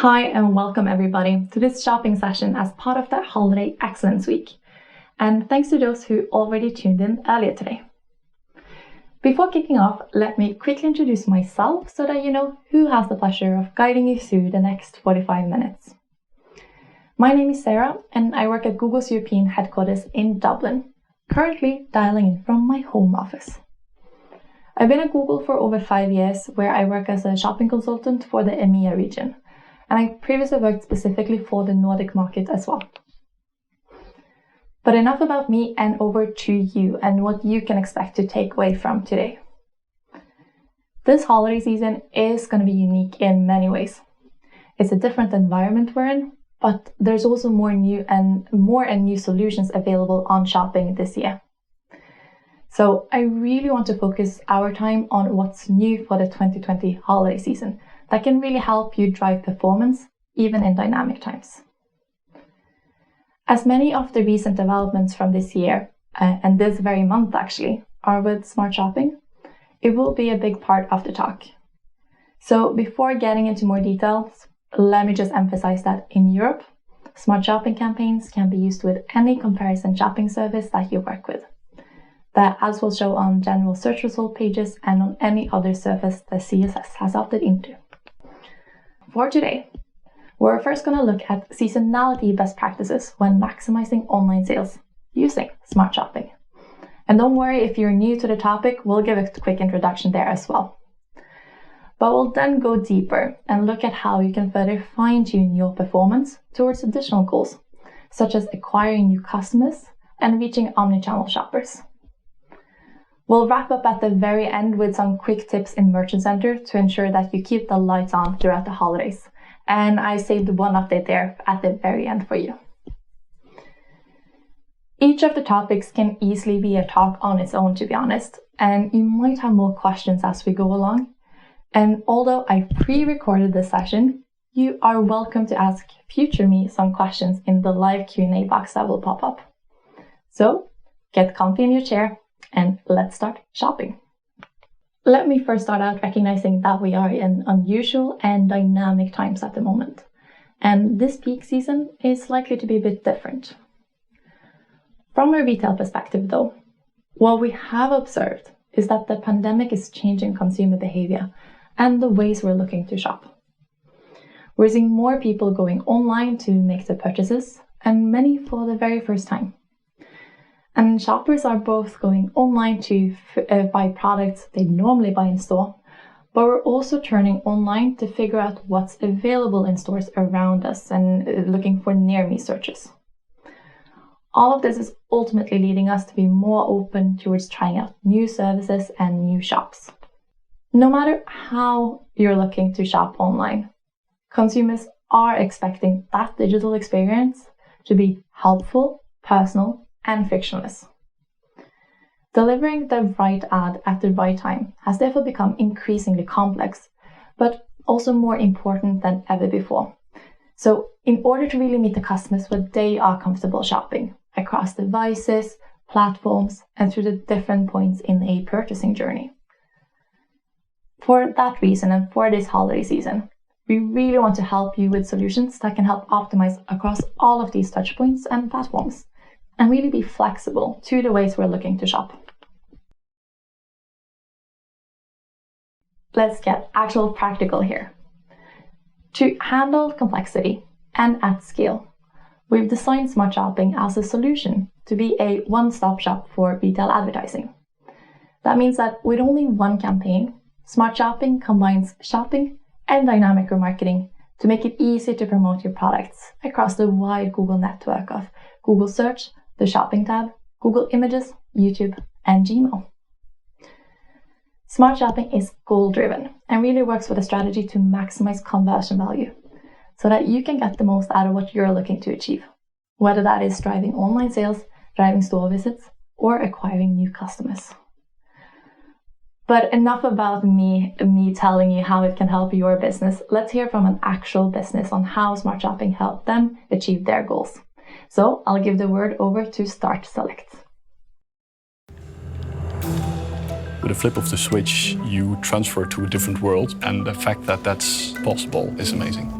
Hi and welcome everybody to this shopping session as part of the Holiday Excellence Week. And thanks to those who already tuned in earlier today. Before kicking off, let me quickly introduce myself so that you know who has the pleasure of guiding you through the next 45 minutes. My name is Sarah and I work at Google's European headquarters in Dublin, currently dialing in from my home office. I've been at Google for over 5 years, where I work as a shopping consultant for the EMEA region. And I previously worked specifically for the Nordic market as well. But enough about me and over to you and what you can expect to take away from today. This holiday season is going to be unique in many ways. It's a different environment we're in, but there's also more and new solutions available on shopping this year. So I really want to focus our time on what's new for the 2020 holiday season that can really help you drive performance, even in dynamic times. As many of the recent developments from this year, and this very month actually, are with smart shopping, it will be a big part of the talk. So before getting into more details, let me just emphasize that in Europe, smart shopping campaigns can be used with any comparison shopping service that you work with. The ads will show on general search result pages and on any other service the CSS has opted into. For today, we're first going to look at seasonality best practices when maximizing online sales using smart shopping. And don't worry if you're new to the topic, we'll give a quick introduction there as well. But we'll then go deeper and look at how you can further fine-tune your performance towards additional goals, such as acquiring new customers and reaching omnichannel shoppers. We'll wrap up at the very end with some quick tips in Merchant Center to ensure that you keep the lights on throughout the holidays. And I saved one update there at the very end for you. Each of the topics can easily be a talk on its own, to be honest, and you might have more questions as we go along. And although I pre-recorded this session, you are welcome to ask future me some questions in the live Q&A box that will pop up. So get comfy in your chair and let's start shopping. Let me first start out recognizing that we are in unusual and dynamic times at the moment, and this peak season is likely to be a bit different. From a retail perspective though, what we have observed is that the pandemic is changing consumer behavior and the ways we're looking to shop. We're seeing more people going online to make their purchases, and many for the very first time. And shoppers are both going online to buy products they normally buy in store, but we're also turning online to figure out what's available in stores around us and looking for near-me searches. All of this is ultimately leading us to be more open towards trying out new services and new shops. No matter how you're looking to shop online, consumers are expecting that digital experience to be helpful, personal, and frictionless. Delivering the right ad at the right time has therefore become increasingly complex, but also more important than ever before. So in order to really meet the customers where they are comfortable shopping across devices, platforms, and through the different points in a purchasing journey. For that reason and for this holiday season, we really want to help you with solutions that can help optimize across all of these touchpoints and platforms, and really be flexible to the ways we're looking to shop. Let's get actual practical here. To handle complexity and at scale, we've designed smart shopping as a solution to be a one-stop shop for retail advertising. That means that with only one campaign, smart shopping combines shopping and dynamic remarketing to make it easy to promote your products across the wide Google network of Google Search, the Shopping tab, Google Images, YouTube, and Gmail. Smart shopping is goal-driven and really works with a strategy to maximize conversion value so that you can get the most out of what you're looking to achieve, whether that is driving online sales, driving store visits, or acquiring new customers. But enough about me telling you how it can help your business. Let's hear from an actual business on how smart shopping helped them achieve their goals. So I'll give the word over to Start Select. With a flip of the switch, you transfer to a different world, and the fact that that's possible is amazing.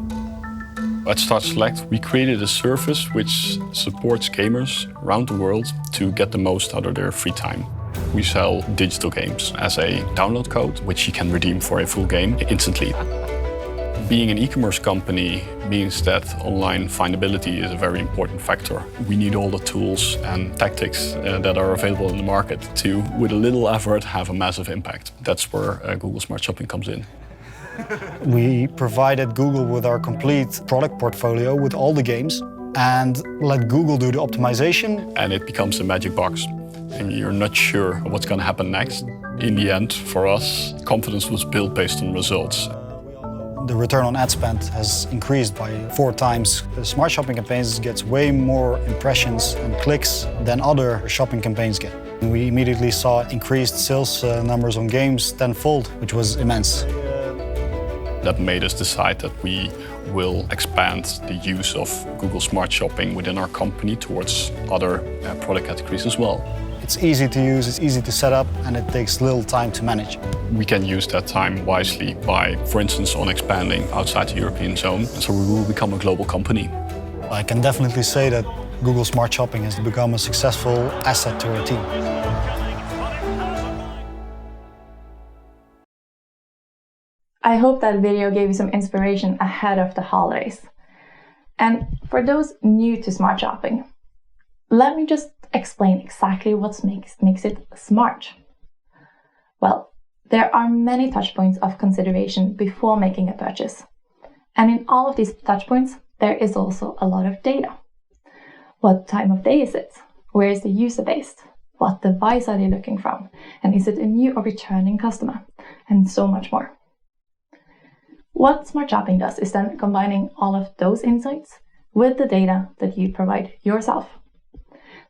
At Start Select, we created a service which supports gamers around the world to get the most out of their free time. We sell digital games as a download code, which you can redeem for a full game instantly. Being an e-commerce company means that online findability is a very important factor. We need all the tools and tactics that are available in the market to, with a little effort, have a massive impact. That's where Google Smart Shopping comes in. We provided Google with our complete product portfolio with all the games and let Google do the optimization. And it becomes a magic box. And you're not sure what's going to happen next. In the end, for us, confidence was built based on results. The return on ad spend has increased by 4 times. The Smart Shopping campaigns gets way more impressions and clicks than other shopping campaigns get. We immediately saw increased sales numbers on games tenfold, which was immense. That made us decide that we will expand the use of Google Smart Shopping within our company towards other product categories as well. It's easy to use, it's easy to set up, and it takes little time to manage. We can use that time wisely by, for instance, on expanding outside the European zone, so we will become a global company. I can definitely say that Google Smart Shopping has become a successful asset to our team. I hope that video gave you some inspiration ahead of the holidays. And for those new to smart shopping, let me just explain exactly what makes it smart. Well, there are many touch points of consideration before making a purchase. And in all of these touch points, there is also a lot of data. What time of day is it? Where is the user based? What device are they looking from? And is it a new or returning customer? And so much more. What Smart Shopping does is then combining all of those insights with the data that you provide yourself.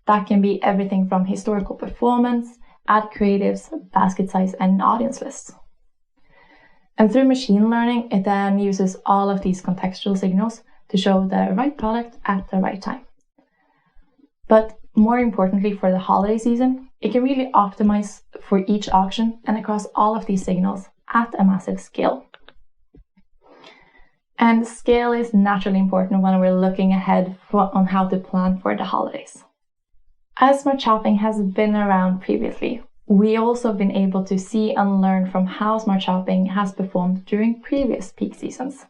That can be everything from historical performance, ad creatives, basket size, and audience lists. And through machine learning, it then uses all of these contextual signals to show the right product at the right time. But more importantly, for the holiday season, it can really optimize for each auction and across all of these signals at a massive scale. And scale is naturally important when we're looking ahead on how to plan for the holidays. As Smart Shopping has been around previously, we also have been able to see and learn from how Smart Shopping has performed during previous peak seasons.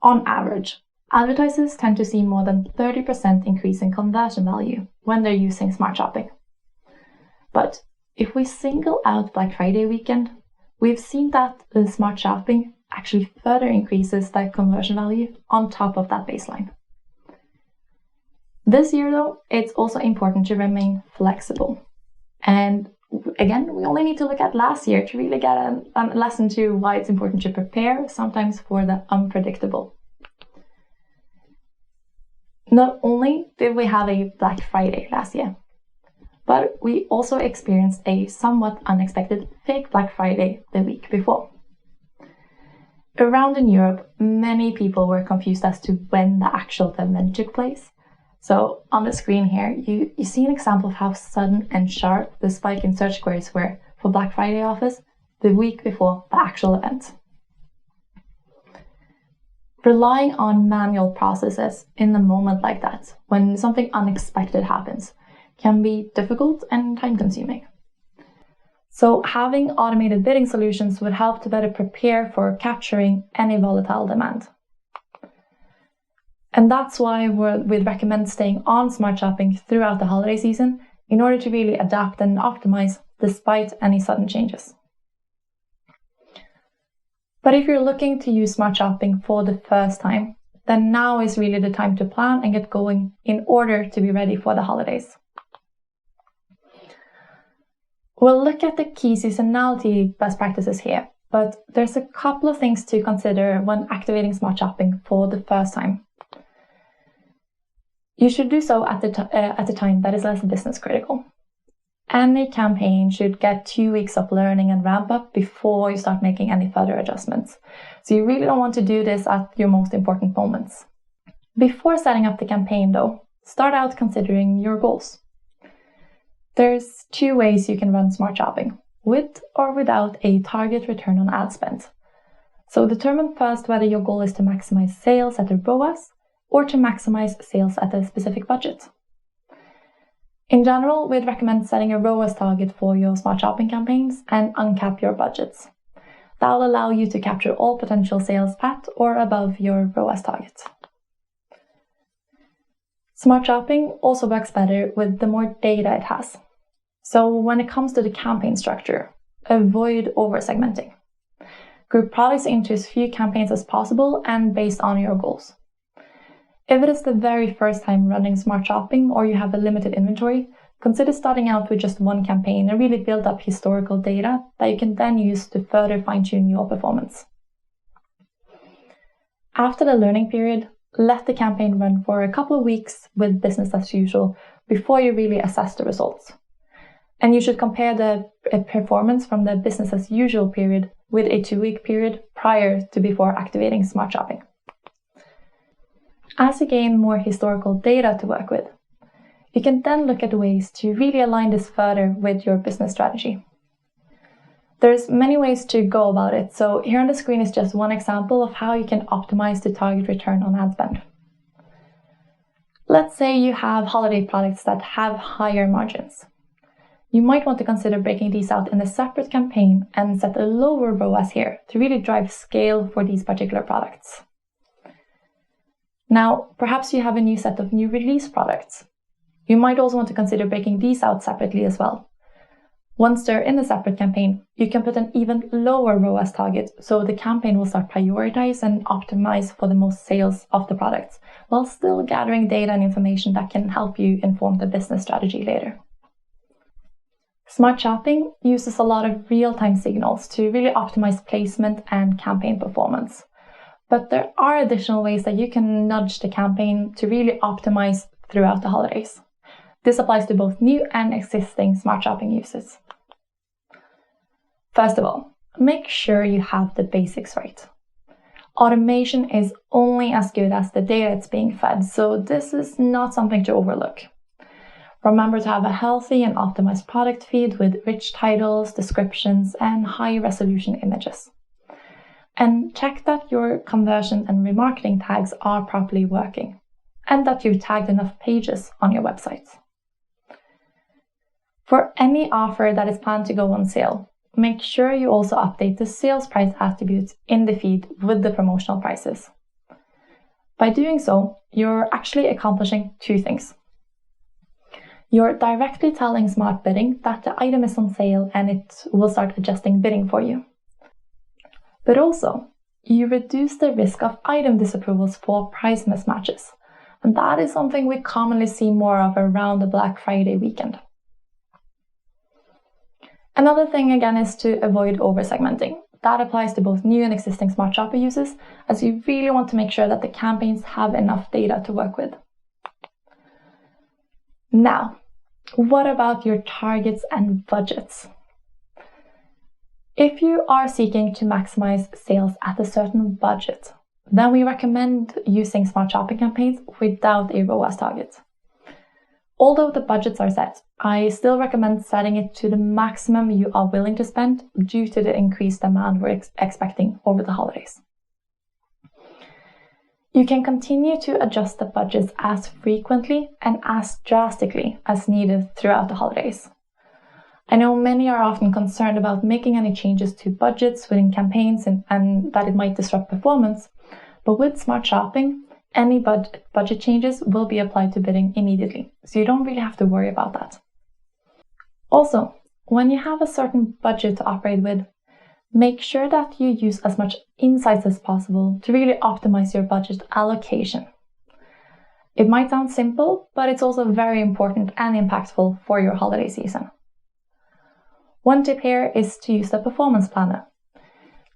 On average, advertisers tend to see more than 30% increase in conversion value when they're using Smart Shopping. But if we single out Black Friday weekend, we've seen that the Smart Shopping actually further increases that conversion value on top of that baseline. This year, though, it's also important to remain flexible. And again, we only need to look at last year to really get a lesson to why it's important to prepare, sometimes for the unpredictable. Not only did we have a Black Friday last year, but we also experienced a somewhat unexpected fake Black Friday the week before. Around in Europe, many people were confused as to when the actual event took place. So on the screen here, you see an example of how sudden and sharp the spike in search queries were for Black Friday offers the week before the actual event. Relying on manual processes in a moment like that, when something unexpected happens, can be difficult and time-consuming. So having automated bidding solutions would help to better prepare for capturing any volatile demand. And that's why we'd recommend staying on Smart Shopping throughout the holiday season in order to really adapt and optimize despite any sudden changes. But if you're looking to use Smart Shopping for the first time, then now is really the time to plan and get going in order to be ready for the holidays. We'll look at the key seasonality best practices here, but there's a couple of things to consider when activating Smart Shopping for the first time. You should do so at a time that is less business critical. Any campaign should get 2 weeks of learning and ramp up before you start making any further adjustments. So you really don't want to do this at your most important moments. Before setting up the campaign though, start out considering your goals. There's 2 ways you can run Smart Shopping, with or without a target return on ad spend. So determine first whether your goal is to maximize sales at a ROAS or to maximize sales at a specific budget. In general, we'd recommend setting a ROAS target for your smart shopping campaigns and uncap your budgets. That will allow you to capture all potential sales at or above your ROAS target. Smart shopping also works better with the more data it has. So when it comes to the campaign structure, avoid over-segmenting. Group products into as few campaigns as possible and based on your goals. If it is the very first time running smart shopping or you have a limited inventory, consider starting out with just one campaign and really build up historical data that you can then use to further fine-tune your performance. After the learning period, let the campaign run for a couple of weeks with business as usual before you really assess the results. And you should compare the performance from the business as usual period with a 2-week period prior to before activating smart shopping. As you gain more historical data to work with, you can then look at ways to really align this further with your business strategy. There's many ways to go about it, so here on the screen is just one example of how you can optimize the target return on ad spend. Let's say you have holiday products that have higher margins. You might want to consider breaking these out in a separate campaign and set a lower ROAS here to really drive scale for these particular products. Now, perhaps you have a new set of new release products. You might also want to consider breaking these out separately as well. Once they're in a separate campaign, you can put an even lower ROAS target, so the campaign will start prioritize and optimize for the most sales of the products, while still gathering data and information that can help you inform the business strategy later. Smart shopping uses a lot of real-time signals to really optimize placement and campaign performance. But there are additional ways that you can nudge the campaign to really optimize throughout the holidays. This applies to both new and existing smart shopping users. First of all, make sure you have the basics right. Automation is only as good as the data it's being fed, so this is not something to overlook. Remember to have a healthy and optimized product feed with rich titles, descriptions, and high-resolution images. And check that your conversion and remarketing tags are properly working, and that you've tagged enough pages on your website. For any offer that is planned to go on sale, make sure you also update the sales price attributes in the feed with the promotional prices. By doing so, you're actually accomplishing two things. You're directly telling Smart Bidding that the item is on sale and it will start adjusting bidding for you. But also, you reduce the risk of item disapprovals for price mismatches. And that is something we commonly see more of around the Black Friday weekend. Another thing again is to avoid over-segmenting. That applies to both new and existing smart shopper users, as you really want to make sure that the campaigns have enough data to work with. Now, what about your targets and budgets? If you are seeking to maximize sales at a certain budget, then we recommend using smart shopping campaigns without a ROAS target. Although the budgets are set, I still recommend setting it to the maximum you are willing to spend due to the increased demand we're expecting over the holidays. You can continue to adjust the budgets as frequently and as drastically as needed throughout the holidays. I know many are often concerned about making any changes to budgets within campaigns and that it might disrupt performance, but with smart shopping, any budget changes will be applied to bidding immediately, so you don't really have to worry about that. Also, when you have a certain budget to operate with, make sure that you use as much insights as possible to really optimize your budget allocation. It might sound simple, but it's also very important and impactful for your holiday season. One tip here is to use the performance planner.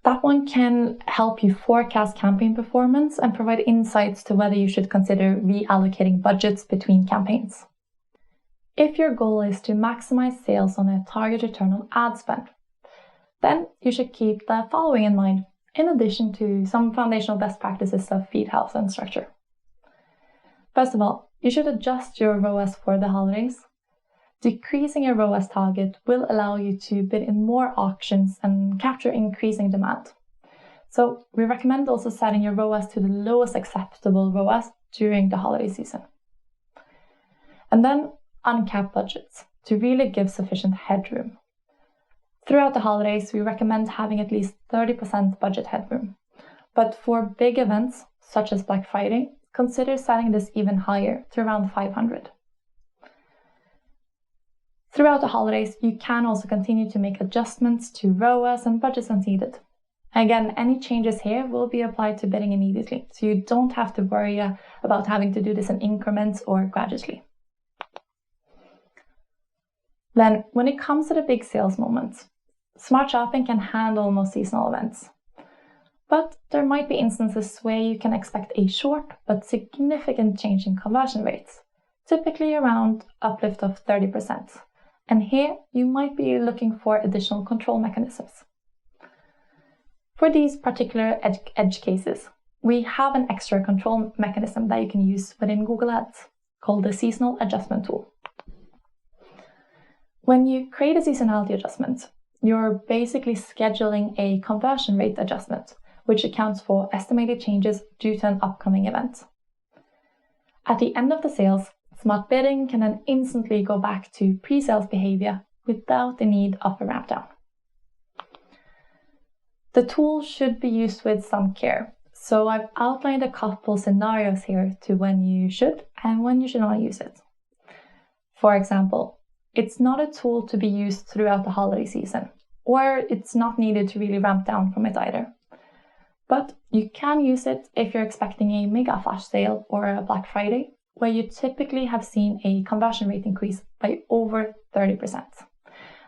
That one can help you forecast campaign performance and provide insights to whether you should consider reallocating budgets between campaigns. If your goal is to maximize sales on a target return on ad spend, then you should keep the following in mind, in addition to some foundational best practices of feed health and structure. First of all, you should adjust your ROAS for the holidays. Decreasing your ROAS target will allow you to bid in more auctions and capture increasing demand. So we recommend also setting your ROAS to the lowest acceptable ROAS during the holiday season. And then uncapped budgets to really give sufficient headroom. Throughout the holidays, we recommend having at least 30% budget headroom. But for big events, such as Black Friday, consider setting this even higher to around 500. Throughout the holidays, you can also continue to make adjustments to ROAS and budgets as needed. Again, any changes here will be applied to bidding immediately, so you don't have to worry about having to do this in increments or gradually. Then, when it comes to the big sales moments, Smart Shopping can handle most seasonal events. But there might be instances where you can expect a short but significant change in conversion rates, typically around uplift of 30%. And here you might be looking for additional control mechanisms. For these particular edge cases, we have an extra control mechanism that you can use within Google Ads called the Seasonal Adjustment Tool. When you create a seasonality adjustment, you're basically scheduling a conversion rate adjustment, which accounts for estimated changes due to an upcoming event. At the end of the sales, Smart Bidding can then instantly go back to pre-sales behavior without the need of a ramp down. The tool should be used with some care, so I've outlined a couple scenarios here to when you should and when you should not use it. For example, it's not a tool to be used throughout the holiday season, or it's not needed to really ramp down from it either. But you can use it if you're expecting a mega flash sale or a Black Friday, where you typically have seen a conversion rate increase by over 30%.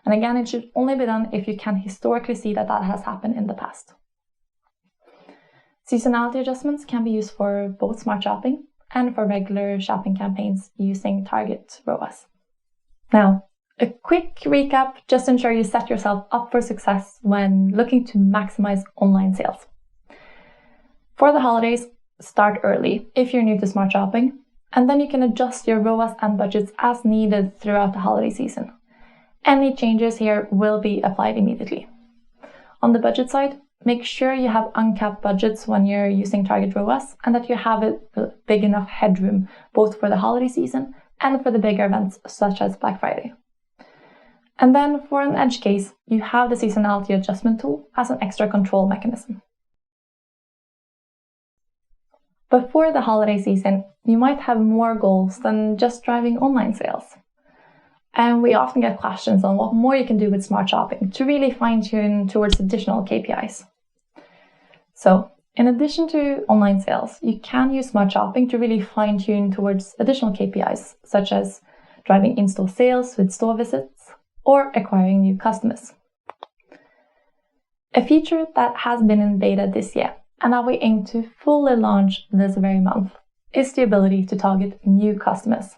And again, it should only be done if you can historically see that that has happened in the past. Seasonality adjustments can be used for both Smart Shopping and for regular shopping campaigns using target ROAS. Now, a quick recap just to ensure you set yourself up for success when looking to maximize online sales. For the holidays, start early if you're new to Smart Shopping, and then you can adjust your ROAS and budgets as needed throughout the holiday season. Any changes here will be applied immediately. On the budget side, make sure you have uncapped budgets when you're using target ROAS and that you have a big enough headroom both for the holiday season and for the bigger events such as Black Friday. And then for an edge case, you have the seasonality adjustment tool as an extra control mechanism. Before the holiday season, you might have more goals than just driving online sales. And we often get questions on what more you can do with Smart Shopping to really fine-tune towards additional KPIs. So, in addition to online sales, you can use Smart Shopping to really fine-tune towards additional KPIs, such as driving in-store sales with store visits or acquiring new customers. A feature that has been in beta this year, and that we aim to fully launch this very month, is the ability to target new customers.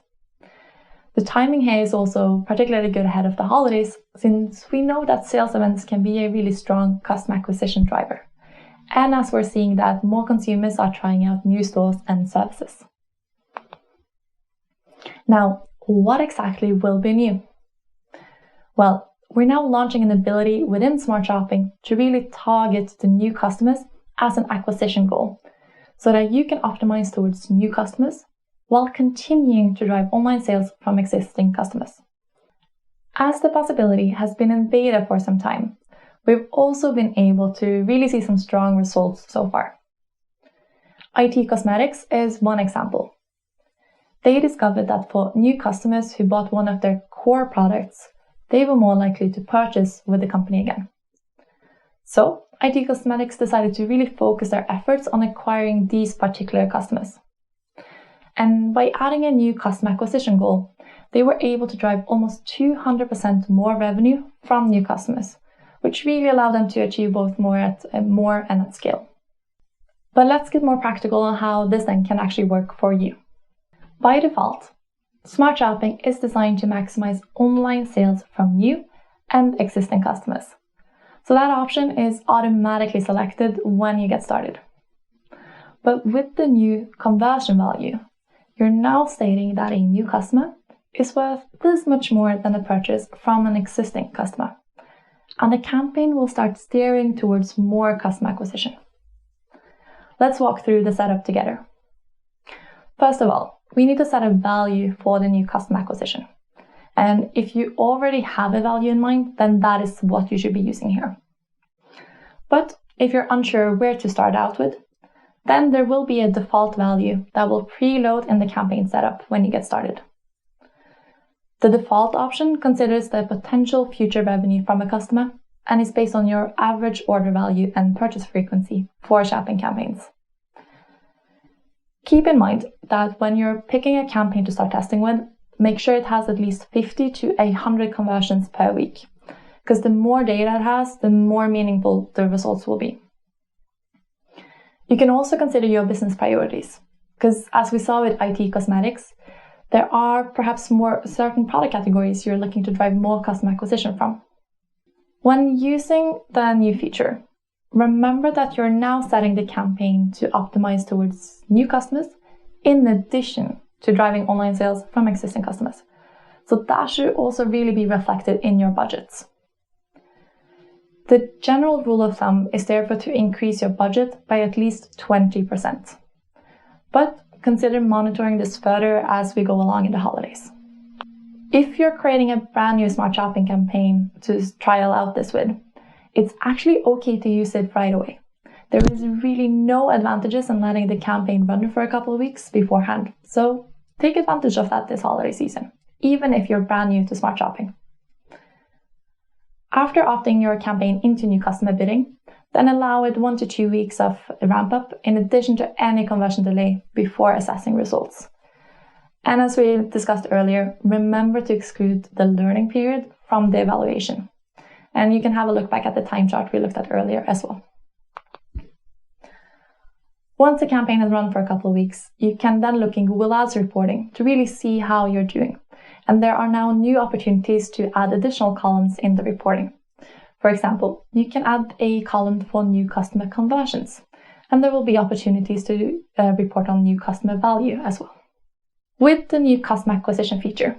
The timing here is also particularly good ahead of the holidays, since we know that sales events can be a really strong customer acquisition driver, and as we're seeing that more consumers are trying out new stores and services. Now, what exactly will be new? Well, we're now launching an ability within Smart Shopping to really target the new customers as an acquisition goal, so that you can optimize towards new customers while continuing to drive online sales from existing customers. As the possibility has been in beta for some time, we've also been able to really see some strong results so far. IT Cosmetics is one example. They discovered that for new customers who bought one of their core products, they were more likely to purchase with the company again. So, IT Cosmetics decided to really focus their efforts on acquiring these particular customers. And by adding a new customer acquisition goal, they were able to drive almost 200% more revenue from new customers, which really allowed them to achieve both more and at scale. But let's get more practical on how this then can actually work for you. By default, Smart Shopping is designed to maximize online sales from new and existing customers. So that option is automatically selected when you get started. But with the new conversion value, you're now stating that a new customer is worth this much more than a purchase from an existing customer. And the campaign will start steering towards more customer acquisition. let's walk through the setup together. First of all, we need to set a value for the new customer acquisition. And if you already have a value in mind, then that is what you should be using here. But if you're unsure where to start out with, then there will be a default value that will preload in the campaign setup when you get started. The default option considers the potential future revenue from a customer and is based on your average order value and purchase frequency for shopping campaigns. Keep in mind that when you're picking a campaign to start testing with, make sure it has at least 50 to 100 conversions per week, because the more data it has, the more meaningful the results will be. You can also consider your business priorities, because as we saw with IT cosmetics, there are perhaps more certain product categories you're looking to drive more customer acquisition from. When using the new feature, remember that you're now setting the campaign to optimize towards new customers in addition to driving online sales from existing customers. So that should also really be reflected in your budgets. The general rule of thumb is therefore to increase your budget by at least 20%. But consider monitoring this further as we go along in the holidays. If you're creating a brand new smart shopping campaign to trial out this with, it's actually okay to use it right away. There is really no advantages in letting the campaign run for a couple of weeks beforehand. So take advantage of that this holiday season, even if you're brand new to smart shopping. After opting your campaign into new customer bidding, then allow it 1 to 2 weeks of ramp up in addition to any conversion delay before assessing results. And as we discussed earlier, remember to exclude the learning period from the evaluation. And you can have a look back at the time chart we looked at earlier as well. Once the campaign has run for a couple of weeks, you can then look in Google Ads reporting to really see how you're doing. And there are now new opportunities to add additional columns in the reporting. For example, you can add a column for new customer conversions, and there will be opportunities to report on new customer value as well. With the new customer acquisition feature,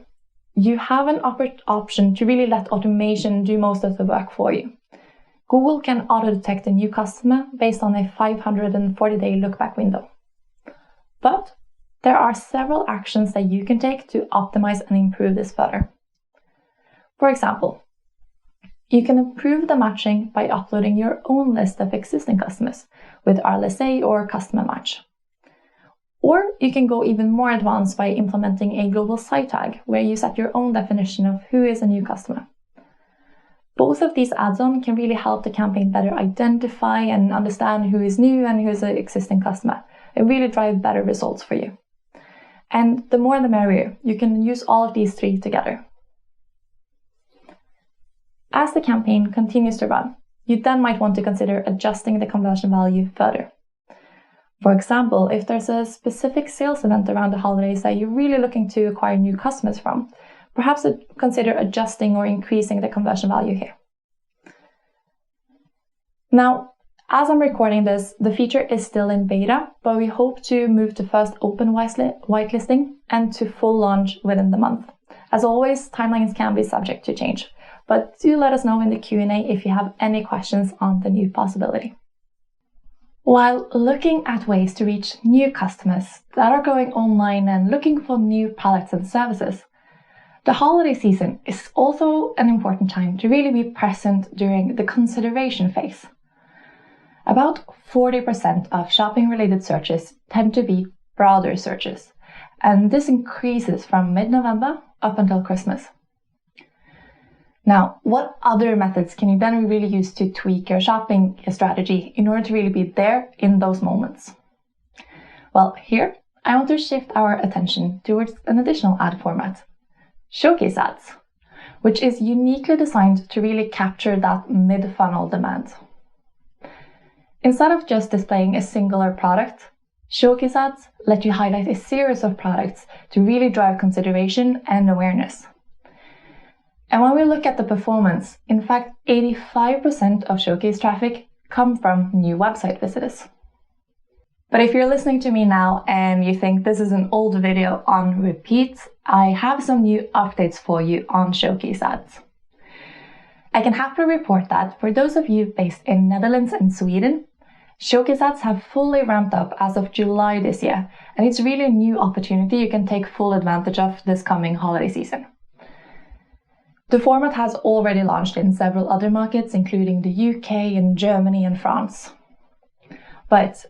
you have an option to really let automation do most of the work for you. Google can auto-detect a new customer based on a 540-day look-back window. But there are several actions that you can take to optimize and improve this further. For example, you can improve the matching by uploading your own list of existing customers with RLSA or Customer Match. Or you can go even more advanced by implementing a global site tag where you set your own definition of who is a new customer. Both of these add-ons can really help the campaign better identify and understand who is new and who is an existing customer. It really drives better results for you. And the more the merrier. You can use all of these three together. As the campaign continues to run, you then might want to consider adjusting the conversion value further. For example, if there's a specific sales event around the holidays that you're really looking to acquire new customers from, perhaps consider adjusting or increasing the conversion value here. Now, as I'm recording this, the feature is still in beta, but we hope to move to first open whitelisting and to full launch within the month. As always, timelines can be subject to change, but do let us know in the Q&A if you have any questions on the new possibility. While looking at ways to reach new customers that are going online and looking for new products and services, the holiday season is also an important time to really be present during the consideration phase. About 40% of shopping-related searches tend to be broader searches, and this increases from mid-November up until Christmas. Now, what other methods can you then really use to tweak your shopping strategy in order to really be there in those moments? Well, here I want to shift our attention towards an additional ad format, showcase ads, which is uniquely designed to really capture that mid-funnel demand. Instead of just displaying a singular product, showcase ads let you highlight a series of products to really drive consideration and awareness. And when we look at the performance, in fact, 85% of showcase traffic come from new website visitors. But if you're listening to me now and you think this is an old video on repeat, I have some new updates for you on showcase ads. I can happily report that for those of you based in Netherlands and Sweden, Showcase ads have fully ramped up as of July this year, and it's really a new opportunity you can take full advantage of this coming holiday season. The format has already launched in several other markets, including the UK and Germany and France. But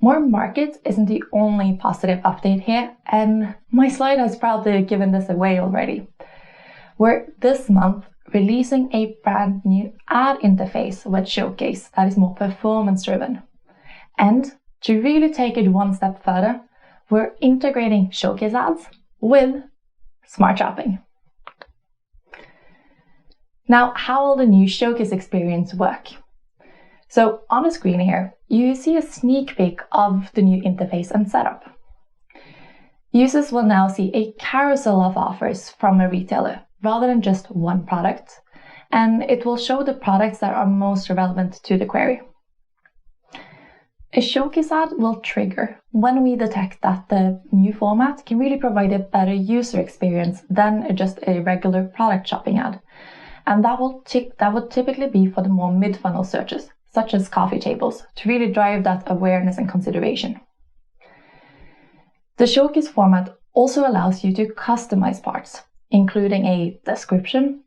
more markets isn't the only positive update here, and my slide has probably given this away already. We're this month releasing a brand new ad interface with Showcase that is more performance driven. And to really take it one step further, we're integrating Showcase ads with Smart Shopping. Now, how will the new Showcase experience work? So on the screen here, you see a sneak peek of the new interface and setup. Users will now see a carousel of offers from a retailer rather than just one product, and it will show the products that are most relevant to the query. A Showcase ad will trigger when we detect that the new format can really provide a better user experience than just a regular product shopping ad. And that would typically be for the more mid-funnel searches, such as coffee tables, to really drive that awareness and consideration. The Showcase format also allows you to customize parts, including a description,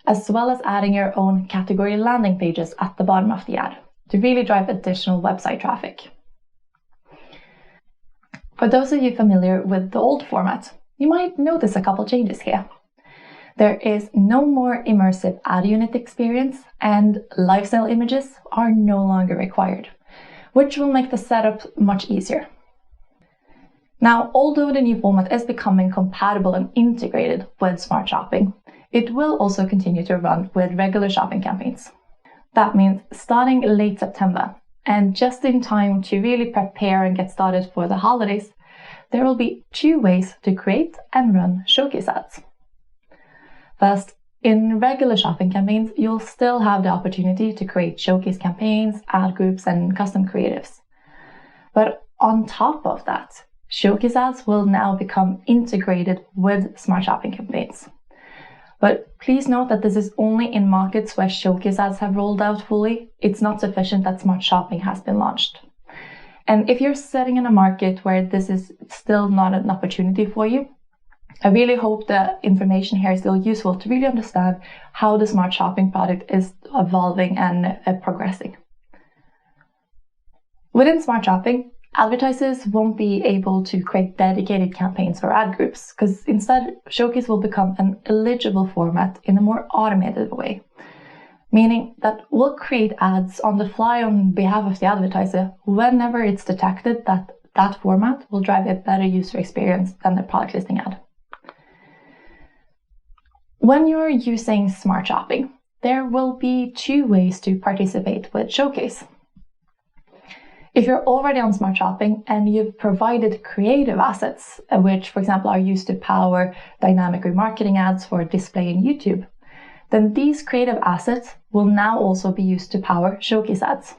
as well as adding your own category landing pages at the bottom of the ad to really drive additional website traffic. For those of you familiar with the old format, you might notice a couple changes here. There is no more immersive ad unit experience, and lifestyle images are no longer required, which will make the setup much easier. Now, although the new format is becoming compatible and integrated with Smart Shopping, it will also continue to run with regular shopping campaigns. That means starting late September, and just in time to really prepare and get started for the holidays, there will be 2 ways to create and run Showcase ads. First, in regular shopping campaigns, you'll still have the opportunity to create Showcase campaigns, ad groups, and custom creatives. But on top of that, Showcase ads will now become integrated with Smart Shopping campaigns. But please note that this is only in markets where Showcase ads have rolled out fully. It's not sufficient that Smart Shopping has been launched. And if you're sitting in a market where this is still not an opportunity for you, I really hope the information here is still useful to really understand how the Smart Shopping product is evolving and progressing. Within Smart Shopping, advertisers won't be able to create dedicated campaigns or ad groups, because instead Showcase will become an eligible format in a more automated way, meaning that we'll create ads on the fly on behalf of the advertiser whenever it's detected that that format will drive a better user experience than the product listing ad. When you're using Smart Shopping, there will be 2 ways to participate with Showcase. If you're already on Smart Shopping and you've provided creative assets, which, for example, are used to power dynamic remarketing ads for display in YouTube, then these creative assets will now also be used to power Showcase ads.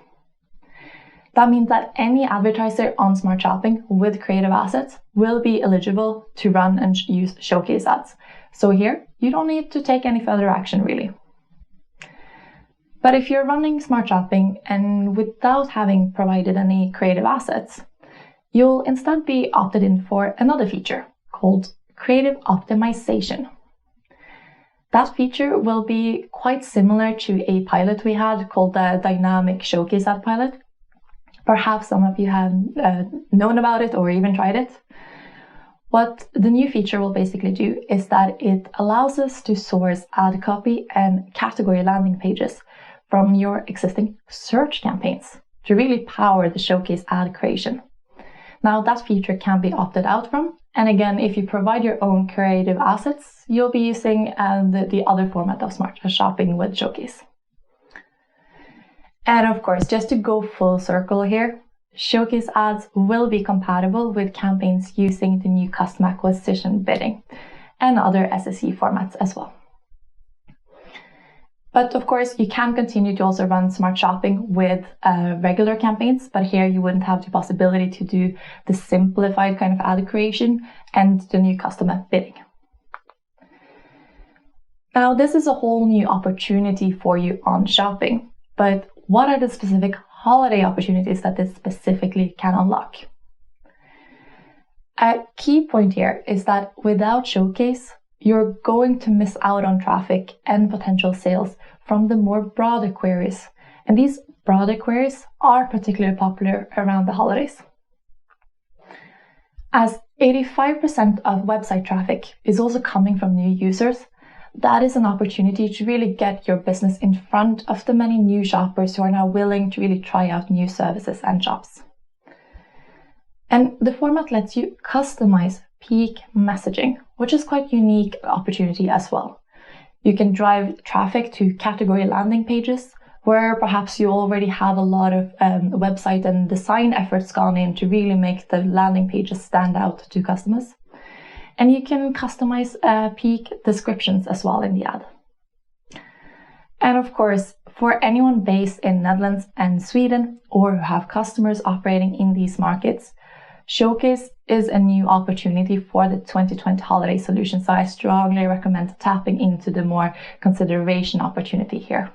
That means that any advertiser on Smart Shopping with creative assets will be eligible to run and use Showcase ads. So here, you don't need to take any further action, really. But if you're running Smart Shopping and without having provided any creative assets, you'll instead be opted in for another feature called Creative Optimization. That feature will be quite similar to a pilot we had called the Dynamic Showcase Ad Pilot. Perhaps some of you have known about it or even tried it. What the new feature will basically do is that it allows us to source ad copy and category landing pages from your existing search campaigns to really power the Showcase ad creation. Now, that feature can be opted out from, and again, if you provide your own creative assets, you'll be using the other format of Smart Shopping with Showcase. And of course, just to go full circle here, Showcase ads will be compatible with campaigns using the new custom acquisition bidding and other SSE formats as well. But of course, you can continue to also run Smart Shopping with regular campaigns, but here you wouldn't have the possibility to do the simplified kind of ad creation and the new customer bidding. Now, this is a whole new opportunity for you on shopping, but what are the specific holiday opportunities that this specifically can unlock. A key point here is that without Showcase, you're going to miss out on traffic and potential sales from the more broader queries. And these broader queries are particularly popular around the holidays. As 85% of website traffic is also coming from new users, that is an opportunity to really get your business in front of the many new shoppers who are now willing to really try out new services and shops. And the format lets you customize peak messaging, which is quite a unique opportunity as well. You can drive traffic to category landing pages, where perhaps you already have a lot of website and design efforts gone in to really make the landing pages stand out to customers. And you can customize peak descriptions as well in the ad. And of course, for anyone based in Netherlands and Sweden, or who have customers operating in these markets, Showcase is a new opportunity for the 2020 holiday solution, so I strongly recommend tapping into the more consideration opportunity here.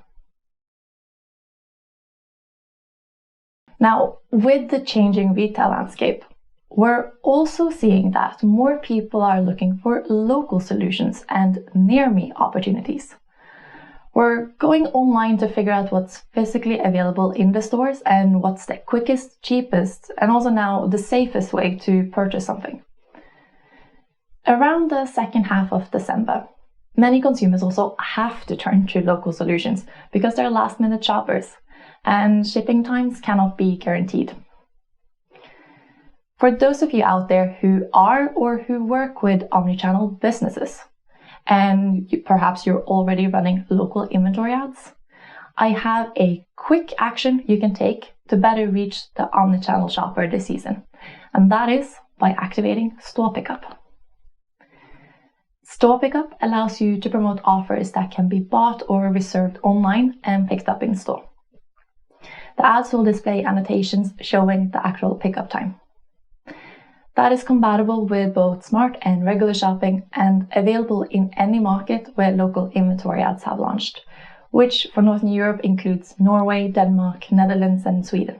Now, with the changing retail landscape, we're also seeing that more people are looking for local solutions and near-me opportunities. We're going online to figure out what's physically available in the stores and what's the quickest, cheapest, and also now the safest way to purchase something. Around the second half of December, many consumers also have to turn to local solutions because they're last-minute shoppers and shipping times cannot be guaranteed. For those of you out there who are or who work with omnichannel businesses, and perhaps you're already running local inventory ads, I have a quick action you can take to better reach the omnichannel shopper this season, and that is by activating Store Pickup. Store Pickup allows you to promote offers that can be bought or reserved online and picked up in store. The ads will display annotations showing the actual pickup time. That is compatible with both smart and regular shopping and available in any market where local inventory ads have launched, which for Northern Europe includes Norway, Denmark, Netherlands, and Sweden.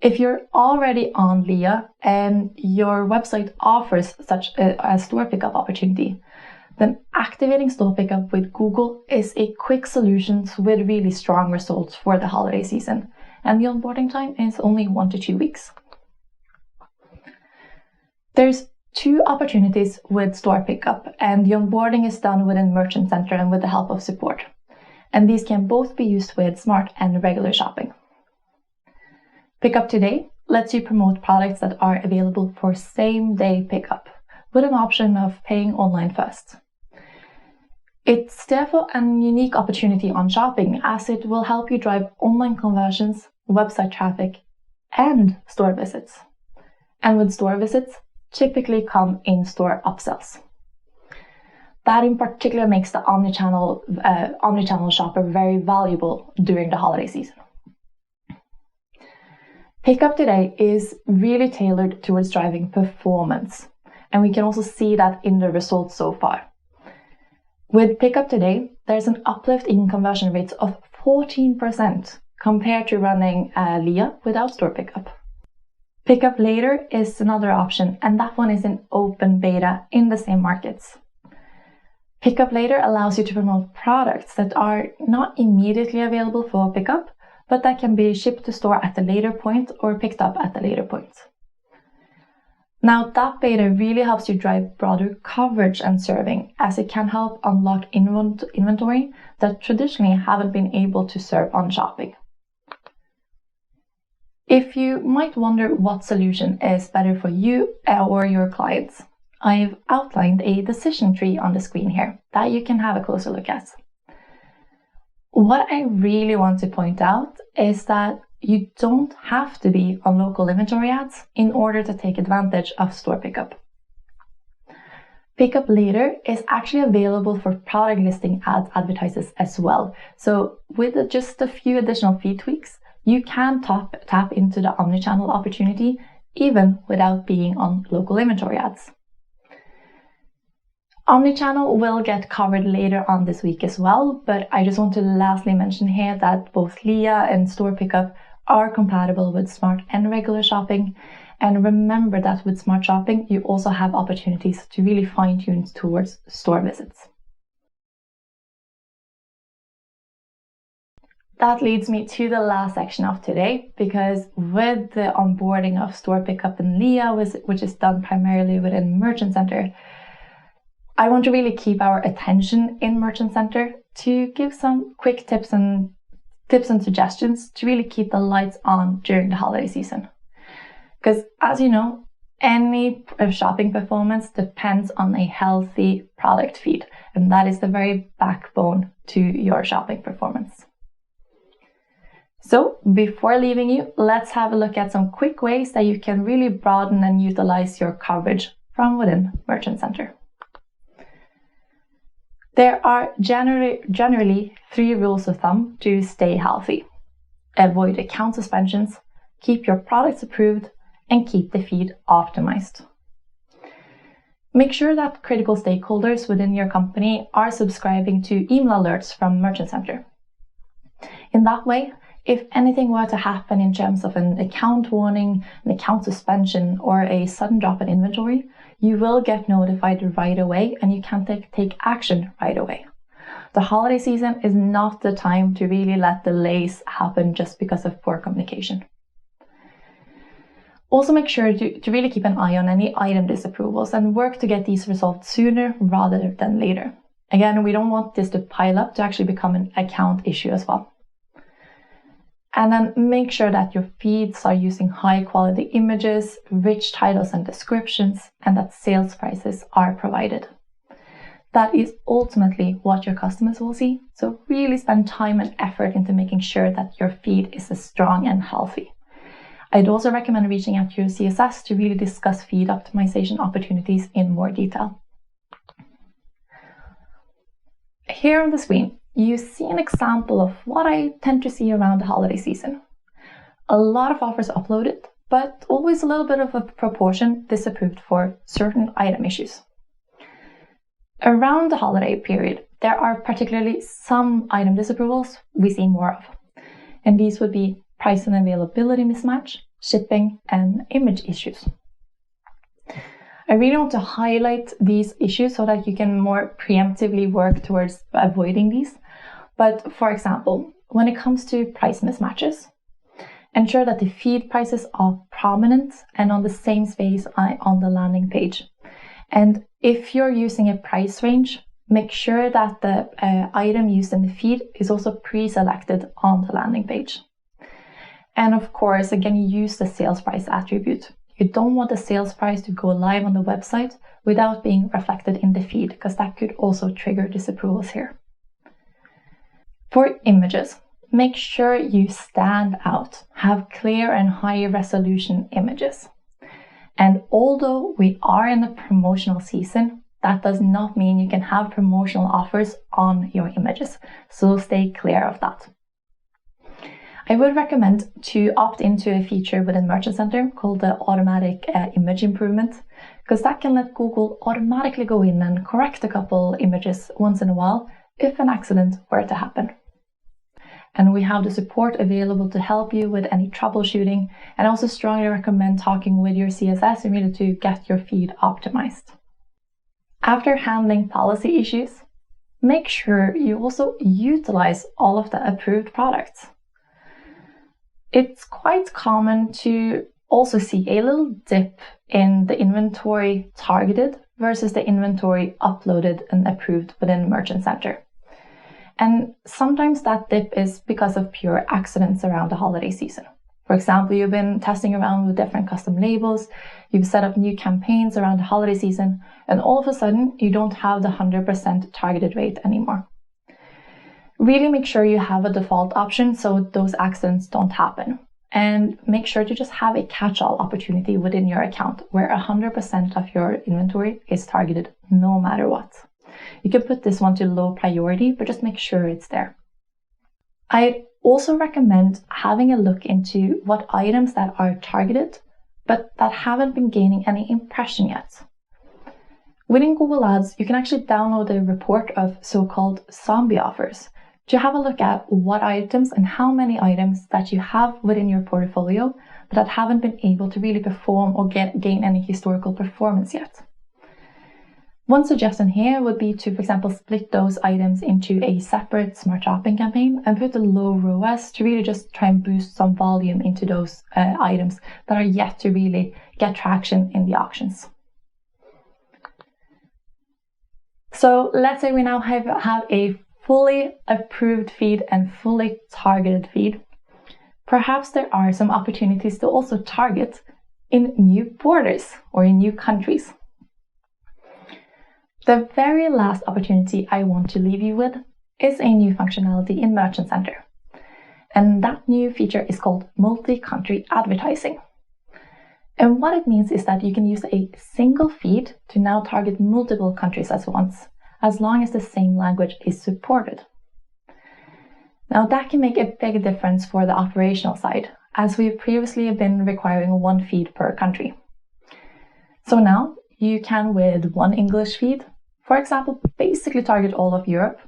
If you're already on Lia and your website offers such a store pickup opportunity, then activating Store Pickup with Google is a quick solution with really strong results for the holiday season, and the onboarding time is only 1 to 2 weeks. There's 2 opportunities with Store Pickup, and the onboarding is done within Merchant Center and with the help of support. And these can both be used with smart and regular shopping. Pickup Today lets you promote products that are available for same-day pickup, with an option of paying online first. It's therefore a unique opportunity on shopping, as it will help you drive online conversions, website traffic, and store visits. And with store visits, typically come in-store upsells. That in particular makes the omnichannel shopper very valuable during the holiday season. Pickup Today is really tailored towards driving performance, and we can also see that in the results so far. With Pickup Today, there's an uplift in conversion rates of 14% compared to running Lia without Store Pickup. Pickup Later is another option, and that one is in open beta in the same markets. Pickup Later allows you to promote products that are not immediately available for pickup, but that can be shipped to store at a later point or picked up at a later point. Now, that beta really helps you drive broader coverage and serving, as it can help unlock inventory that traditionally haven't been able to serve on shopping. If you might wonder what solution is better for you or your clients, I've outlined a decision tree on the screen here that you can have a closer look at. What I really want to point out is that you don't have to be on local inventory ads in order to take advantage of Store Pickup. Pickup Later is actually available for product listing ads advertisers as well. So with just a few additional fee tweaks, you can tap into the omnichannel opportunity even without being on local inventory ads. Omnichannel will get covered later on this week as well, but I just want to lastly mention here that both Lia and store pickup are compatible with smart and regular shopping. And remember that with smart shopping, you also have opportunities to really fine-tune towards store visits. That leads me to the last section of today, because with the onboarding of store pickup in Lia, which is done primarily within Merchant Center, I want to really keep our attention in Merchant Center to give some quick tips and suggestions to really keep the lights on during the holiday season. Because as you know, any shopping performance depends on a healthy product feed, and that is the very backbone to your shopping performance. So before leaving you, let's have a look at some quick ways that you can really broaden and utilize your coverage from within Merchant Center. There are generally 3 rules of thumb to stay healthy. Avoid account suspensions, keep your products approved, and keep the feed optimized. Make sure that critical stakeholders within your company are subscribing to email alerts from Merchant Center. In that way, if anything were to happen in terms of an account warning, an account suspension, or a sudden drop in inventory, you will get notified right away and you can take action right away. The holiday season is not the time to really let delays happen just because of poor communication. Also make sure to really keep an eye on any item disapprovals and work to get these resolved sooner rather than later. Again, we don't want this to pile up to actually become an account issue as well. And then make sure that your feeds are using high quality images, rich titles and descriptions, and that sales prices are provided. That is ultimately what your customers will see. So really spend time and effort into making sure that your feed is strong and healthy. I'd also recommend reaching out to your CSS to really discuss feed optimization opportunities in more detail. Here on the screen, you see an example of what I tend to see around the holiday season. A lot of offers uploaded, but always a little bit of a proportion disapproved for certain item issues. Around the holiday period, there are particularly some item disapprovals we see more of, and these would be price and availability mismatch, shipping, and image issues. I really want to highlight these issues so that you can more preemptively work towards avoiding these. But for example, when it comes to price mismatches, ensure that the feed prices are prominent and on the same space on the landing page. And if you're using a price range, make sure that the item used in the feed is also pre-selected on the landing page. And of course, again, use the sales price attribute. You don't want the sales price to go live on the website without being reflected in the feed, because that could also trigger disapprovals here. For images, make sure you stand out, have clear and high resolution images. And although we are in a promotional season, that does not mean you can have promotional offers on your images, so stay clear of that. I would recommend to opt into a feature within Merchant Center called the automatic image improvement, because that can let Google automatically go in and correct a couple images once in a while if an accident were to happen. And we have the support available to help you with any troubleshooting, and I also strongly recommend talking with your CSS in order to get your feed optimized. After handling policy issues, make sure you also utilize all of the approved products. It's quite common to also see a little dip in the inventory targeted versus the inventory uploaded and approved within Merchant Center. And sometimes that dip is because of pure accidents around the holiday season. For example, you've been testing around with different custom labels, you've set up new campaigns around the holiday season, and all of a sudden you don't have the 100% targeted rate anymore. Really make sure you have a default option so those accidents don't happen. And make sure to just have a catch-all opportunity within your account where 100% of your inventory is targeted no matter what. You can put this one to low priority, but just make sure it's there. I'd also recommend having a look into what items that are targeted, but that haven't been gaining any impression yet. Within Google Ads, you can actually download a report of so-called zombie offers to have a look at what items and how many items that you have within your portfolio that haven't been able to really perform or gain any historical performance yet. One suggestion here would be to, for example, split those items into a separate smart shopping campaign and put a low ROAS to really just try and boost some volume into those items that are yet to really get traction in the auctions. So let's say we now have a fully approved feed and fully targeted feed. Perhaps there are some opportunities to also target in new borders or in new countries. The very last opportunity I want to leave you with is a new functionality in Merchant Center. And that new feature is called multi-country advertising. And what it means is that you can use a single feed to now target multiple countries at once, as long as the same language is supported. Now that can make a big difference for the operational side, as we've previously been requiring one feed per country. So now you can, with one English feed, for example, basically target all of Europe,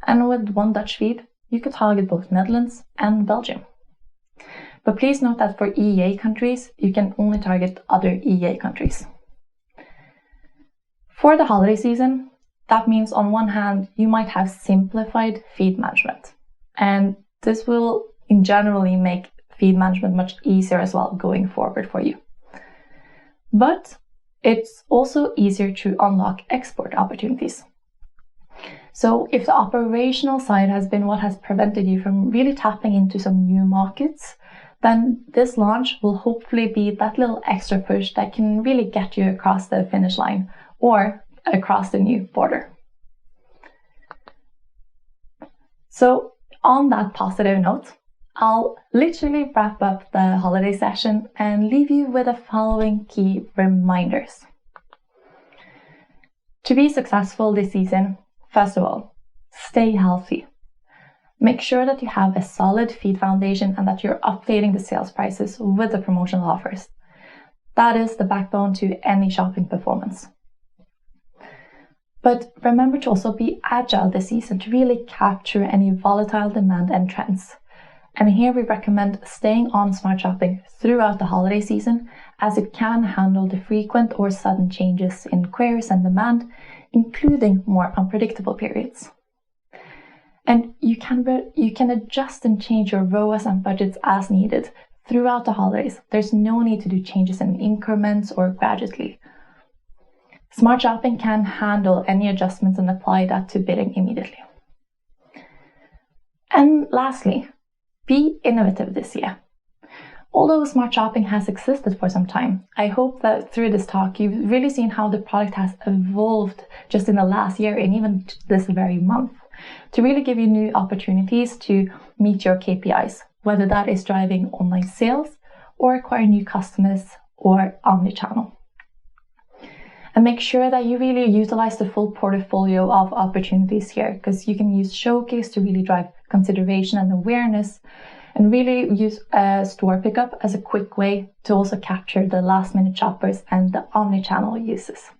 and with one Dutch feed, you could target both Netherlands and Belgium. But please note that for EEA countries, you can only target other EEA countries. For the holiday season, that means on one hand, you might have simplified feed management. And this will in generally make feed management much easier as well going forward for you. But it's also easier to unlock export opportunities. So if the operational side has been what has prevented you from really tapping into some new markets, then this launch will hopefully be that little extra push that can really get you across the finish line or across the new border. So on that positive note, I'll literally wrap up the holiday session and leave you with the following key reminders. To be successful this season, first of all, stay healthy. Make sure that you have a solid feed foundation and that you're updating the sales prices with the promotional offers. That is the backbone to any shopping performance. But remember to also be agile this season to really capture any volatile demand and trends. And here we recommend staying on smart shopping throughout the holiday season, as it can handle the frequent or sudden changes in queries and demand, including more unpredictable periods. And you can adjust and change your ROAS and budgets as needed throughout the holidays. There's no need to do changes in increments or gradually. Smart shopping can handle any adjustments and apply that to bidding immediately. And lastly, be innovative this year. Although smart shopping has existed for some time, I hope that through this talk you've really seen how the product has evolved just in the last year and even this very month to really give you new opportunities to meet your KPIs, whether that is driving online sales or acquire new customers or omnichannel. And make sure that you really utilize the full portfolio of opportunities here, because you can use Showcase to really drive consideration and awareness, and really use store pickup as a quick way to also capture the last minute shoppers and the omnichannel users.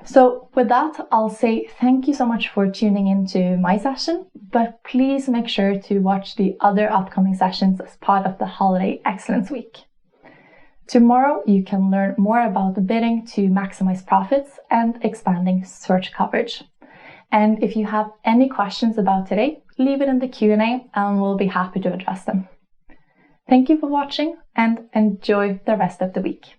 So with that, I'll say thank you so much for tuning into my session, but please make sure to watch the other upcoming sessions as part of the Holiday Excellence Week. Tomorrow, you can learn more about the bidding to maximize profits and expanding search coverage. And if you have any questions about today, leave it in the Q&A and we'll be happy to address them. Thank you for watching and enjoy the rest of the week.